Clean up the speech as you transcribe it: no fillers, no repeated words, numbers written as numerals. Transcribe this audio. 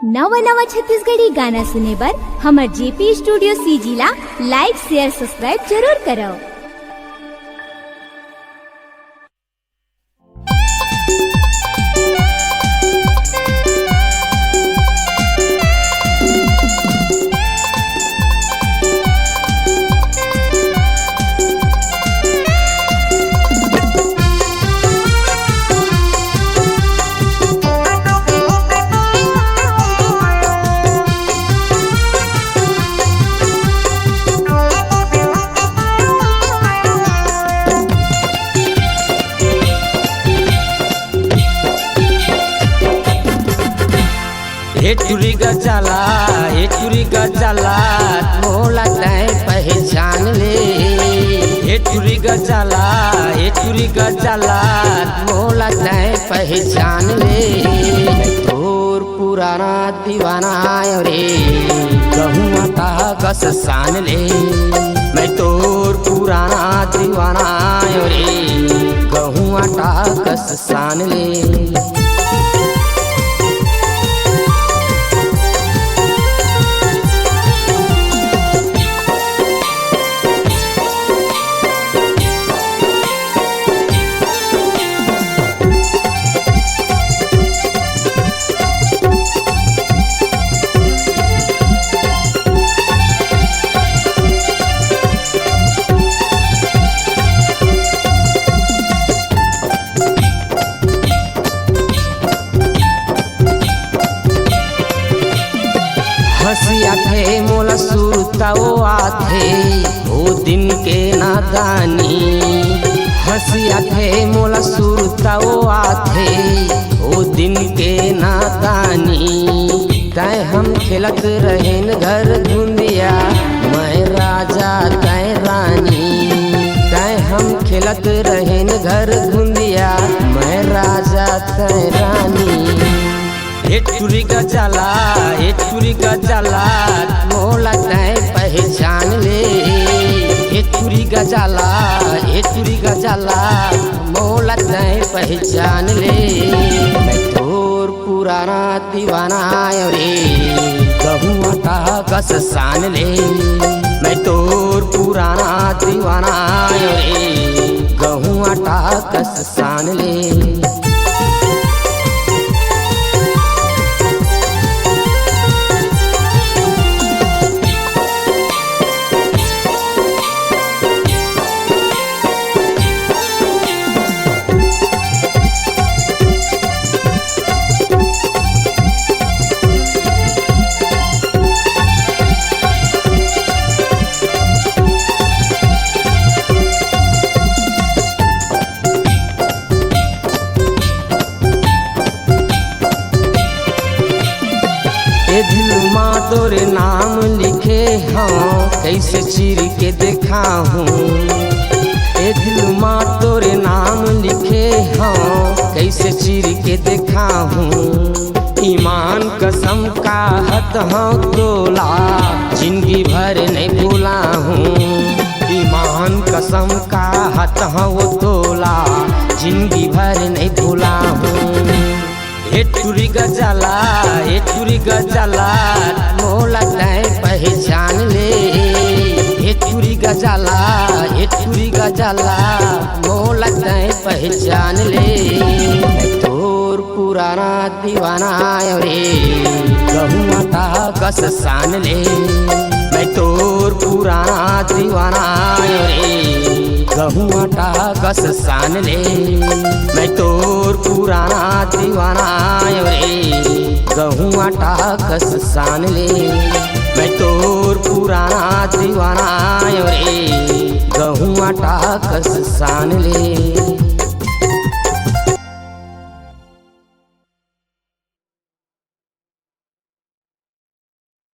नवा नवा छत्तीसगढ़ी गाना सुने बर हमर जेपी स्टूडियो सीजी ला लाइक शेयर सब्सक्राइब जरूर करो। हे चुरी गजाला मोला तय पहचान ले। हे चुरी गजाला मोला तय पहचान ले। तोर पुराना दीवाना रे गहुआ ता कस सान ले। मैं तोर पुराना दीवाना रे गहुआ ता कस सान ले। हसिया थे मोला सुरता वो आथे ओ दिन के नादानी। हसिया थे मोला सुरता वो आथे ओ दिन के नादानी। तय हम खेलत रहेन घर धुंदिया मैं राजा तय रानी। तय हम खेलत रहेन घर धुंदिया मैं राजा तय रानी। हे चुरी गजाला मोला तय पहचान ले। हे चुरी गजाला मोला तय पहचान ले। मैं तोर पुराना दीवाना रे गहुआ ता कस सान ले। मैं तोर पुराना दीवाना रे गहुआ ता कस सान ले। ए दिल माँ तोरे नाम लिखे हाँ कैसे चीर के देखा हूँ। ए दिल माँ तोरे नाम लिखे हाँ कैसे चीर के देखा हूँ। ईमान कसम का हत हाँ तोला जिंदगी भर नहीं भूला हूँ। ईमान कसम का हत हाँ वो तोला जिंदगी भर नहीं भूला हूँ। हे चुरी गजाला मोला तय पहचान ले। हे चुरी गजाला मोला तय पहचान ले। तोर पुराना दीवाना रे गहुआ ता कस सान ले। मैं तोर पुराना दीवाना रे गहुआ ता कस सान ले। मैं तोर पुराना दीवाना रे गहुआ ता कस सान ले। मैं तोर पुराना दीवाना रे गहुआ ता कस सान ले।